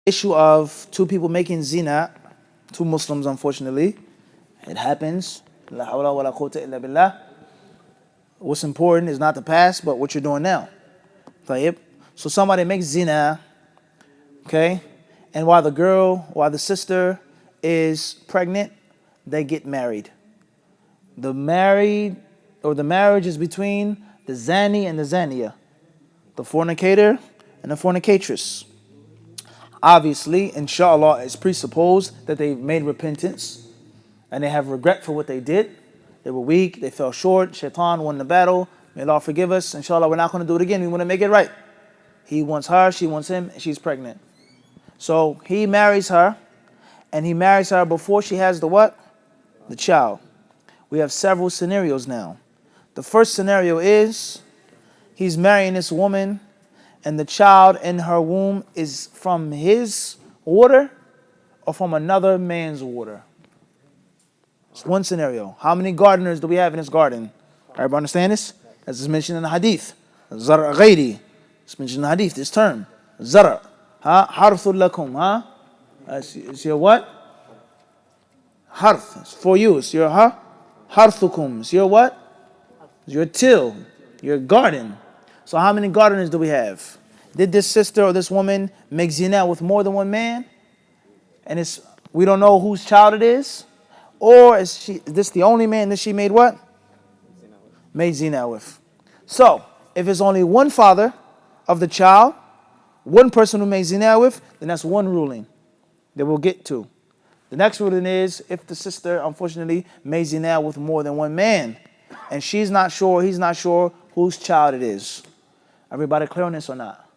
issue of two people making zina, two Muslims, unfortunately. It happens. La hawla wa la quwwata illa billah. What's important is not the past, but what you're doing now. طيب. So somebody makes zina, okay, and while the sister is pregnant, they get married. The marriage is between the zani and the zaniya, the fornicator and the fornicatress. Obviously, inshallah, it's presupposed that they've made repentance and they have regret for what they did. They were weak, they fell short, shaitan won the battle. May Allah forgive us. Inshallah, we're not going to do it again. We want to make it right. He wants her, she wants him, and she's pregnant. So he marries her, and he marries her before she has the what? The child. We have several scenarios now. The first scenario is he's marrying this woman, and the child in her womb is from his water or from another man's water. It's one scenario. How many gardeners do we have in this garden? Everybody understand this? As is mentioned in the hadith. Zara ghayri. It's mentioned in the hadith, this term. Zara. Harthul lakum. It's your what? Harth. It's for you. It's your harthukum. It's your what? It's your till. Your garden. So how many gardeners do we have? Did this sister or this woman make zina with more than one man? And we don't know whose child it is? Or is this the only man that she made what? Made zina with. So, if it's only one father of the child, one person who made zina with, then that's one ruling that we'll get to. The next ruling is if the sister, unfortunately, made zina with more than one man, and she's not sure, he's not sure whose child it is. Everybody clear on this or not?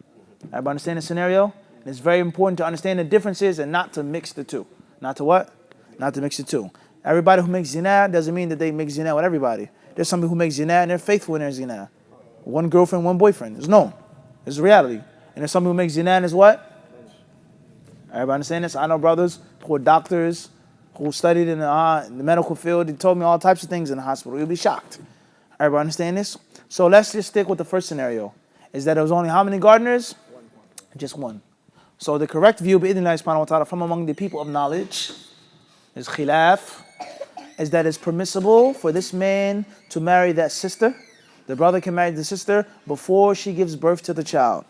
Everybody understand the scenario? And it's very important to understand the differences and not to mix the two. Not to what? Not to mix the two. Everybody who makes zina doesn't mean that they make zina with everybody. There's some people who make zina and they're faithful in their zina. One girlfriend, one boyfriend. It's known. It's reality. And there's some people who make zina and is what? Everybody understand this? I know brothers who are doctors, who studied in the medical field. They told me all types of things in the hospital. You'll be shocked. Everybody understand this? So let's just stick with the first scenario. Is that there was only how many gardeners? Just one. So the correct view, bi'idhnillahi subhanahu wa ta'ala, from among the people of knowledge, is khilaf, is that it's permissible for this man to marry that sister. The brother can marry the sister before she gives birth to the child.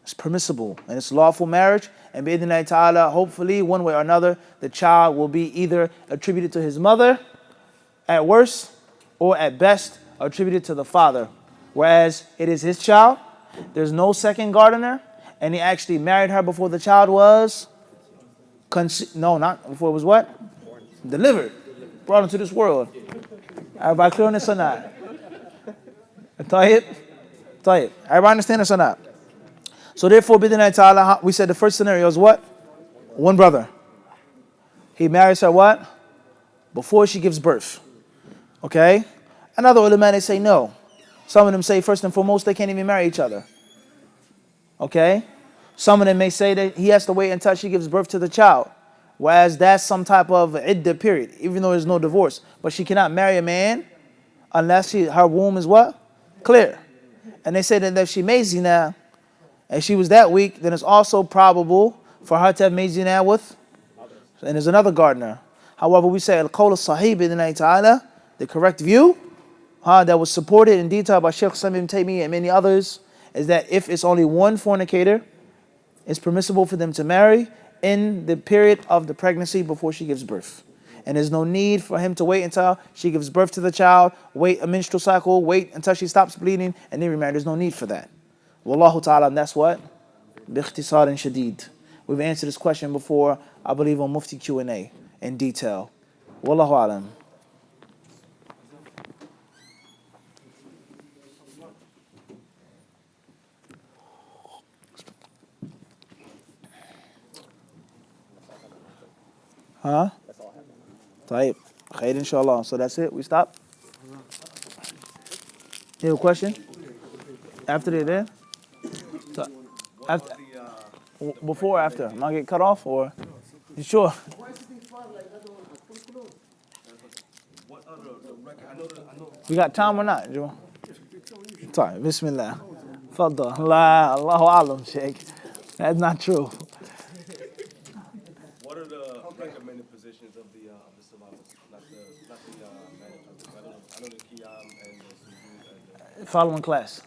It's permissible and it's lawful marriage. And bi'idhnillahi ta'ala, hopefully, one way or another, the child will be either attributed to his mother at worst, or at best, attributed to the father. Whereas it is his child, there's no second gardener, and he actually married her before the child was no, not before it was what? Delivered. Brought into this world. Everybody clear on this or not? Tayyip? Everybody understand this or not? So therefore, bi'idhnillahi ta'ala, we said the first scenario is what? One brother. He marries her what? Before she gives birth. Okay? Another ulama, they say no. Some of them say first and foremost they can't even marry each other. Okay? Some of them may say that he has to wait until she gives birth to the child. Whereas that's some type of iddah period, even though there's no divorce. But she cannot marry a man unless her womb is what? Clear. And they say that if she made zina and she was that weak, then it's also probable for her to have made zina with, and there's another gardener. However, we say al-qawl as-sahih bi'idhnillahi ta'ala, the correct view, that was supported in detail by Shaykh Islam ibn Taymiyyah and many others, is that if it's only one fornicator, it's permissible for them to marry in the period of the pregnancy before she gives birth. And there's no need for him to wait until she gives birth to the child, wait a menstrual cycle, wait until she stops bleeding, and then remarry. There's no need for that. Wallahu ta'ala, and that's what? Bikhtisar and shadid. We've answered this question before, I believe, on Mufti Q&A in detail. Wallahu alam. Huh? Tayyip. Khair inshallah. So that's it. We stop? You have a question? After they're there? So, after, before or after? Am I get cut off or? You sure? We got time or not, Joe? Sorry. Bismillah. Faddal. Allahu alam, Sheikh. That's not true. think of many positions of the survivors, not the management. I know the Qiyam and the Sujood and Following class.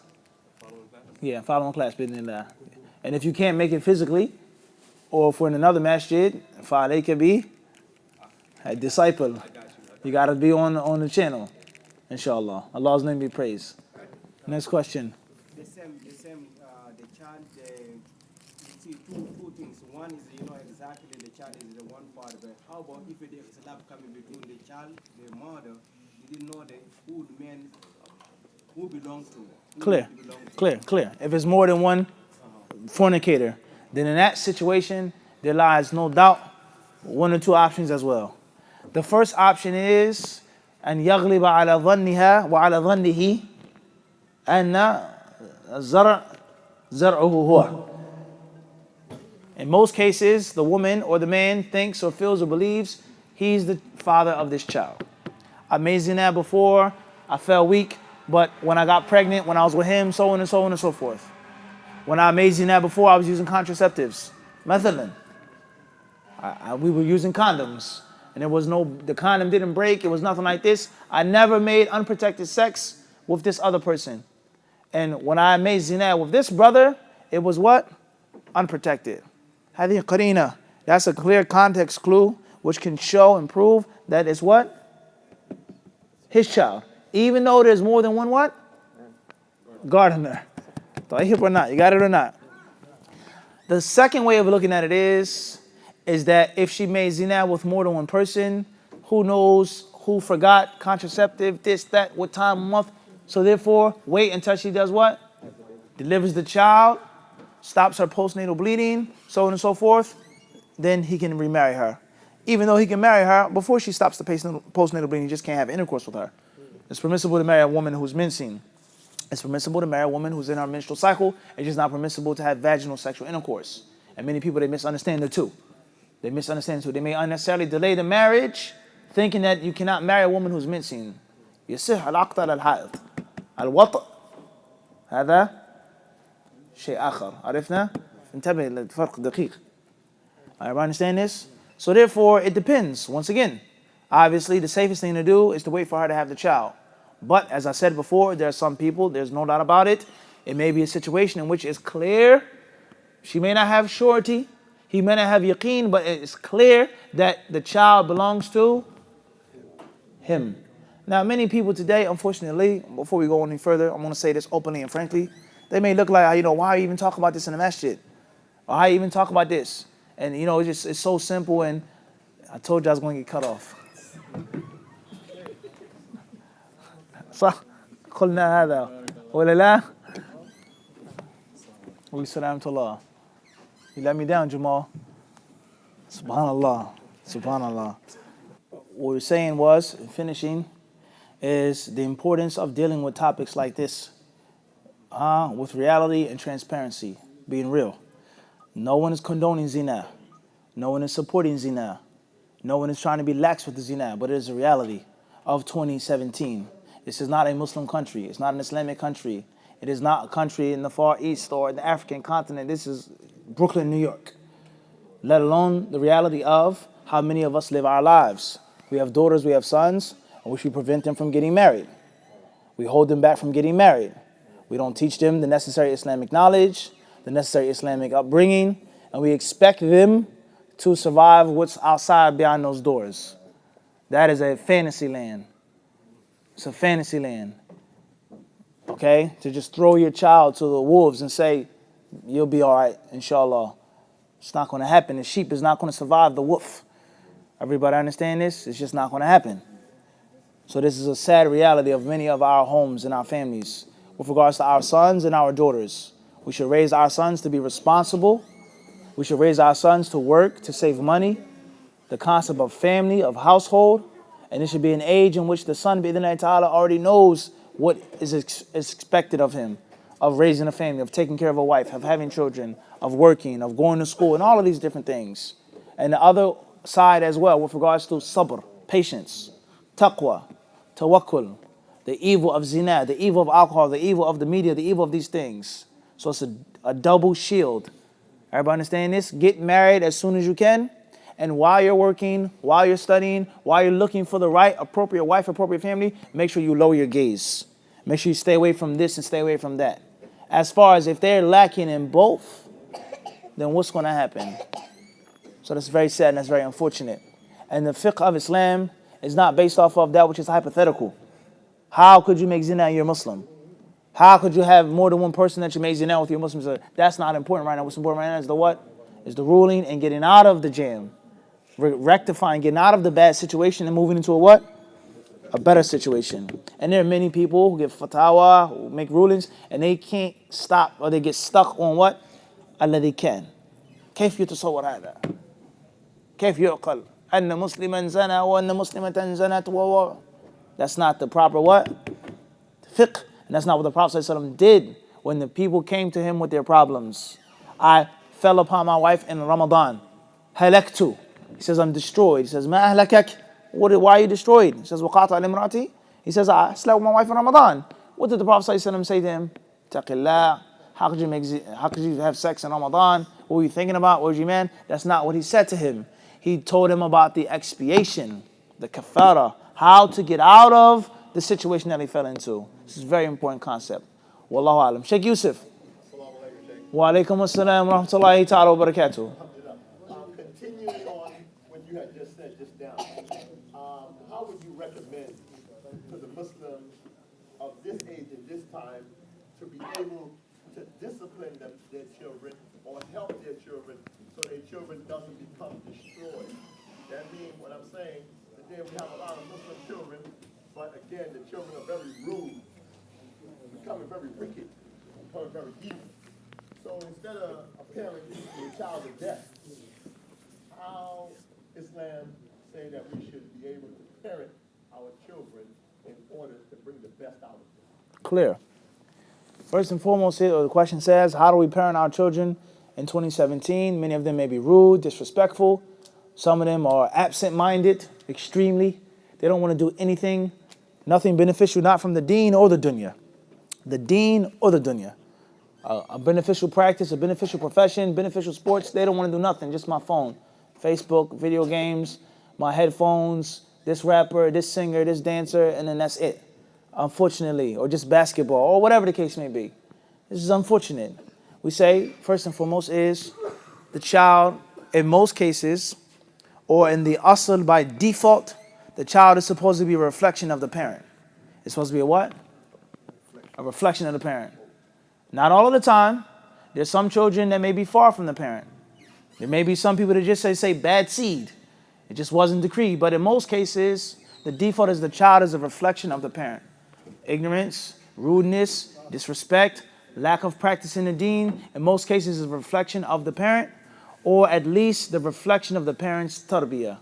the following class. Yeah, following class. And if you can't make it physically, or if we're in another masjid, فَعَلَيْكَ be a disciple. I got you. You got to be on the channel, inshallah. Allah's name be praised. Next question. The same, the child, you see two things. One is, exactly the child is the one part, but how about if there is a love coming between the child, the mother, you didn't know who the man, who belongs to. Clear. If it's more than one fornicator, then in that situation, there lies no doubt one or two options as well. The first option is أن يغلب على ظنها وعلى ظنه أن الزرع زرعه هو. In most cases, the woman or the man thinks or feels or believes he's the father of this child. I made zina before, I fell weak, but when I got pregnant, when I was with him, so on and so on and so forth. When I made zina before, I was using contraceptives, methadone. We were using condoms, and the condom didn't break, it was nothing like this. I never made unprotected sex with this other person. And when I made zina with this brother, it was what? Unprotected. هذه قرينة. That's a clear context clue which can show and prove that it's what? His child. Even though there's more than one what? Gardener. طيب or not? You got it or not? The second way of looking at it is that if she made zina with more than one person, who knows who forgot contraceptive, this, that, what time, month. So therefore, wait until she does what? Delivers the child, stops her postnatal bleeding, so on and so forth. Then he can remarry her. Even though he can marry her before she stops the postnatal bleeding, he just can't have intercourse with her. It's permissible to marry a woman who's mincing. It's permissible to marry a woman who's in her menstrual cycle. It's just not permissible to have vaginal sexual intercourse. And many people, they misunderstand the two. They may unnecessarily delay the marriage, thinking that you cannot marry a woman who's mincing. يصح العقد على الحائض. الوطء هذا شيء آخر. عرفنا؟ انتبه للفرق دقيق. Everybody understand this? So therefore, it depends. Once again, obviously, the safest thing to do is to wait for her to have the child. But as I said before, there are some people, there's no doubt about it. It may be a situation in which it's clear. She may not have surety. He may not have yaqeen, but it's clear that the child belongs to him. Now, many people today, unfortunately, before we go any further, I'm going to say this openly and frankly. They may look like, why even talk about this in the masjid? Or why even talk about this? And, it's so simple, and I told you I was going to get cut off. صح قلنا هذا ولا لا والسلام الله. You let me down, Jamal. Subhanallah. What we're saying was, finishing, is the importance of dealing with topics like this with reality and transparency, being real. No one is condoning zina. No one is supporting zina. No one is trying to be lax with the zina, but it is a reality of 2017. This is not a Muslim country. It's not an Islamic country. It is not a country in the Far East or in the African continent. This is Brooklyn, New York. Let alone the reality of how many of us live our lives. We have daughters, we have sons, and we should prevent them from getting married. We hold them back from getting married. We don't teach them the necessary Islamic knowledge, the necessary Islamic upbringing, and we expect them to survive what's outside behind those doors. That is a fantasy land. It's a fantasy land. Okay? To just throw your child to the wolves and say, you'll be all right, inshallah. It's not going to happen. The sheep is not going to survive the wolf. Everybody understand this? It's just not going to happen. So this is a sad reality of many of our homes and our families with regards to our sons and our daughters. We should raise our sons to be responsible. We should raise our sons to work, to save money. The concept of family, of household. And it should be an age in which the son, bi'idhnillahi ta'ala, already knows what is expected of him, of raising a family, of taking care of a wife, of having children, of working, of going to school, and all of these different things. And the other side as well, with regards to sabr, patience, taqwa, tawakkul, the evil of zina, the evil of alcohol, the evil of the media, the evil of these things. So it's a double shield. Everybody understand this? Get married as soon as you can, And while you're working, while you're studying, while you're looking for the right, appropriate wife, appropriate family, make sure you lower your gaze. Make sure you stay away from this and stay away from that. As far as if they're lacking in both, then what's going to happen? So that's very sad and that's very unfortunate. And the fiqh of Islam is not based off of that which is hypothetical. How could you make zina and you're Muslim? How could you have more than one person that you make zina with your Muslims? That's not important right now. What's important right now is the what? Is the ruling and getting out of the jam. Rectifying, getting out of the bad situation and moving into a what? A better situation. And there are many people who give fatwa, who make rulings, and they can't stop or they get stuck on what? الذي كان. كيف يتصور هذا؟ كيف يعقل أن مسلما زنى وأن مسلمة زنت That's not the proper what? Fiqh. And that's not what the Prophet ﷺ did when the people came to him with their problems. I fell upon my wife in Ramadan. Halaktu. He says, I'm destroyed. He says, Ma ahlakak. Why are you destroyed? He says, Waqata al-imrati. He says, I slept with my wife in Ramadan. What did the Prophet ﷺ say to him? Taqillah. How could you have sex in Ramadan? What were you thinking about? What was you man? That's not what he said to him. He told him about the expiation, the kafara, how to get out of the situation that he fell into. This is a very important concept. Wallahu alam. Sheikh Yusuf. Wa alaikum assalam wa rahmatullahi ta'ala wa barakatuh. Continuing on what you had just said just now, how would you recommend to the Muslims of this age and this time to be able to discipline their children or help their children so their children doesn't become destroyed? That means what I'm saying, today we have a lot of Muslim children, but again, the children are very rude, becoming very wicked, becoming very evil. So instead of a parent teaching a child to death, how Islam say that we should be able to parent our children in order to bring the best out of them? Clear. First and foremost, the question says, how do we parent our children in 2017? Many of them may be rude, disrespectful. Some of them are absent-minded, extremely. They don't want to do anything, nothing beneficial, not from the deen or the dunya. The deen or the dunya. A beneficial practice, a beneficial profession, beneficial sports, they don't want to do nothing, just my phone. Facebook, video games, my headphones, this rapper, this singer, this dancer, and then that's it. Unfortunately, or just basketball, or whatever the case may be. This is unfortunate. We say, first and foremost, is the child, in most cases, or in the asl by default, the child is supposed to be a reflection of the parent. It's supposed to be a what? A reflection of the parent. Not all of the time. There's some children that may be far from the parent. There may be some people that just say bad seed. It just wasn't decreed. But in most cases, the default is the child is a reflection of the parent. Ignorance, rudeness, disrespect, lack of practice in the deen, in most cases is a reflection of the parent, or at least the reflection of the parent's tarbiyah.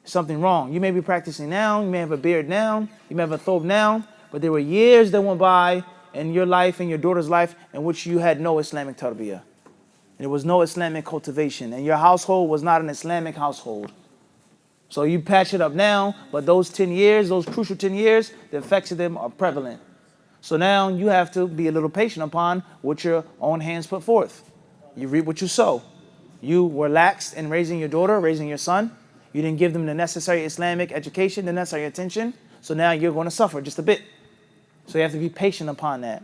Something wrong. You may be practicing now, you may have a beard now, you may have a thobe now, but there were years that went by in your life, in your daughter's life, in which you had no Islamic tarbiyah. There was no Islamic cultivation, and your household was not an Islamic household. So you patch it up now, but those 10 years, those crucial 10 years, the effects of them are prevalent. So now you have to be a little patient upon what your own hands put forth. You reap what you sow. You were lax in raising your daughter, raising your son. You didn't give them the necessary Islamic education, the necessary attention. So now you're going to suffer just a bit. So you have to be patient upon that.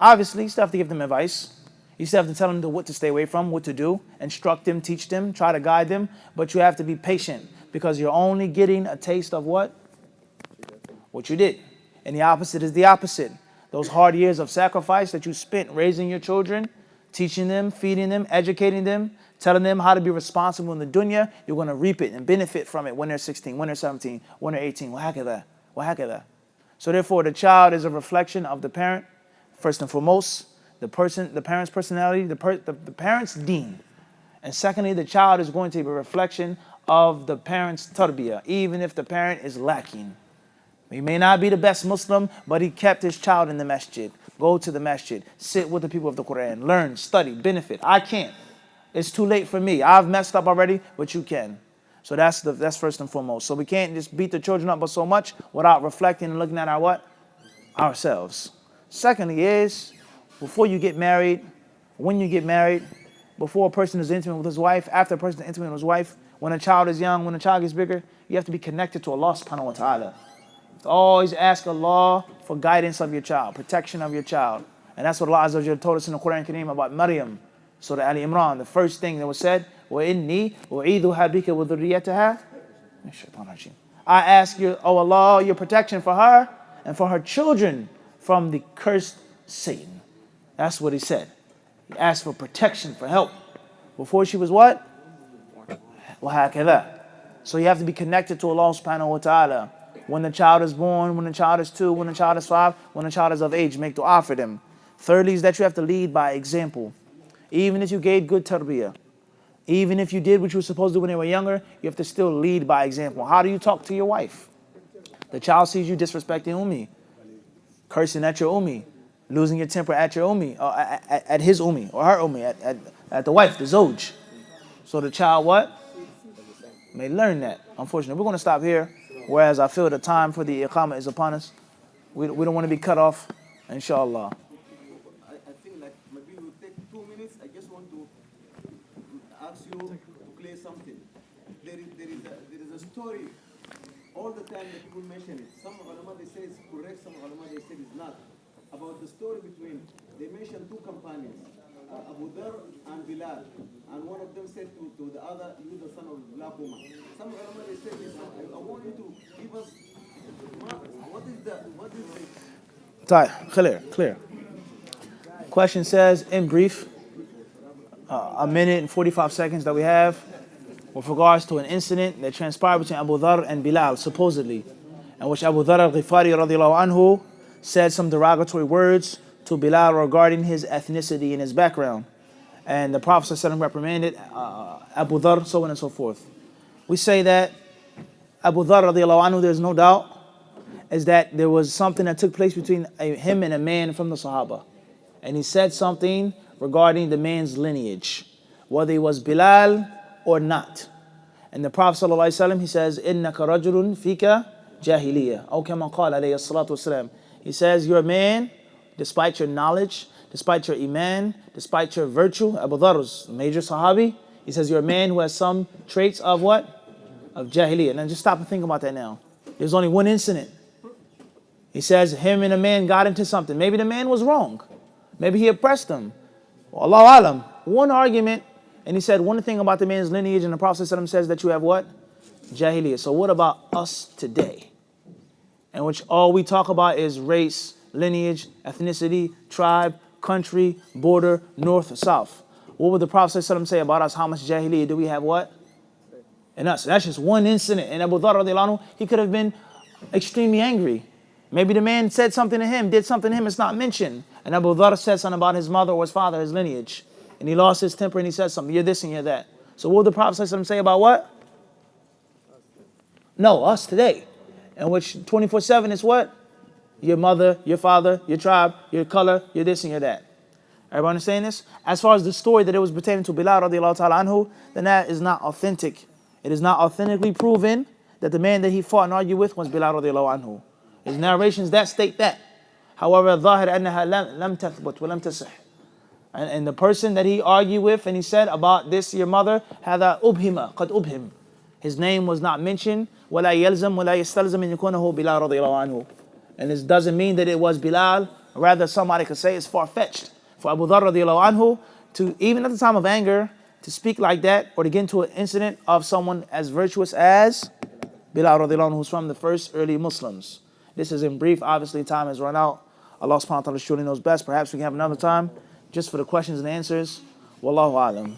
Obviously, you still have to give them advice. You still have to tell them what to stay away from, what to do, instruct them, teach them, try to guide them. But you have to be patient because you're only getting a taste of what? What you did. And the opposite is the opposite. Those hard years of sacrifice that you spent raising your children, teaching them, feeding them, educating them, telling them how to be responsible in the dunya, you're going to reap it and benefit from it when they're 16, when they're 17, when they're 18. Wahakadha. So therefore, the child is a reflection of the parent, first and foremost, the parent's personality, the parent's deen. And secondly, the child is going to be a reflection of the parent's tarbiyah, even if the parent is lacking. He may not be the best Muslim, but he kept his child in the masjid. Go to the masjid, sit with the people of the Quran, learn, study, benefit. I can't. It's too late for me. I've messed up already, but you can. So that's first and foremost. So we can't just beat the children up but so much without reflecting and looking at our what? Ourselves. Secondly is, before you get married, when you get married, before a person is intimate with his wife, after a person is intimate with his wife, when a child is young, when a child gets bigger, you have to be connected to Allah subhanahu wa ta'ala. Always ask Allah for guidance of your child, protection of your child. And that's what Allah Azza wa Jalla told us in the Quran Kareem about Maryam, Surah Ali Imran. The first thing that was said, وَإِنِّي أُعِيذُهَا بِكَ وَذُرِّيَّتَهَا. I ask you, oh Allah, your protection for her and for her children from the cursed Satan. That's what he said. He asked for protection, for help. Before she was what? وَهَكَذَا. So you have to be connected to Allah subhanahu wa ta'ala. When the child is born, when the child is 2, when the child is 5, when the child is of age, make dua for them. Thirdly is that you have to lead by example. Even if you gave good tarbiyah, even if you did what you were supposed to do when they were younger, you have to still lead by example. How do you talk to your wife? The child sees you disrespecting Ummi, cursing at your Ummi, losing your temper at your Ummi, or at his Ummi, or her Ummi, at the wife, the Zoj. So the child what? May learn that. Unfortunately, we're going to stop here, whereas I feel the time for the iqamah is upon us. We don't want to be cut off, inshallah. I think like maybe we'll take 2 minutes. I just want to ask you to play something. There is a story all the time that people mention it. Some ulama they say it's correct, some ulama they say it's not. About the story between, they mentioned 2 companions, Abu Dhar and Bilal, and one of them said to the other, "You the son of black woman." Some ulama they say this. I want you to give us what is the Clear. Question says, in brief, a minute and 45 seconds that we have with regards to an incident that transpired between Abu Dhar and Bilal, supposedly, in which Abu Dhar al-Ghifari radiallahu anhu said some derogatory words to Bilal regarding his ethnicity and his background. And the Prophet ﷺ reprimanded Abu Dhar, so on and so forth. We say that Abu Dhar radiallahu anhu, there's no doubt, is that there was something that took place between him and a man from the Sahaba. And he said something regarding the man's lineage, whether he was Bilal or not. And the Prophet ﷺ, he says, إِنَّكَ رَجُلٌ فِيكَ جَاهِلِيَّةٌ أو كما قال عليه الصلاة والسلام. He says, you're a man, despite your knowledge, despite your iman, despite your virtue. Abu Dharr was a major sahabi. He says, you're a man who has some traits of what? Of jahiliyyah. Now just stop and think about that now. There's only one incident. He says him and a man got into something. Maybe the man was wrong. Maybe he oppressed him. Well, Allahu alam. One argument, and he said one thing about the man's lineage, and the Prophet ﷺ says that you have what? Jahiliyyah. So what about us today? In which all we talk about is race, lineage, ethnicity, tribe, country, border, north or south. What would the Prophet ﷺ say about us? How much jahiliyyah do we have what? In us. That's just one incident. And Abu Dharr radiallahu anhu, he could have been extremely angry. Maybe the man said something to him, did something to him, it's not mentioned. And Abu Dharr said something about his mother or his father, his lineage. And he lost his temper and he said something, you're this and you're that. So what would the Prophet ﷺ say about what? No, us today. In which 24/7 is what? Your mother, your father, your tribe, your color, you're this and you're that. Everybody understand this? As far as the story that it was pertaining to Bilal radiallahu ta'ala anhu, then that is not authentic. It is not authentically proven that the man that he fought and argued with was Bilal radiallahu anhu. His narrations that state that. However, ظاهر أنها لم تثبت ولم تصح. And the person that he argued with and he said about this your mother, هذا أبهم قد أبهم. His name was not mentioned. ولا يلزم ولا يستلزم أن يكونه بلال رضي الله عنه. And this doesn't mean that it was Bilal. Rather, somebody could say it's far-fetched for Abu Dharr radiallahu anhu to, even at the time of anger, to speak like that or to get into an incident of someone as virtuous as Bilal radiallahu anhu, who's from the first early Muslims. This is in brief. Obviously, time has run out. Allah subhanahu wa ta'ala surely knows best. Perhaps we can have another time just for the questions and answers. Wallahu alam.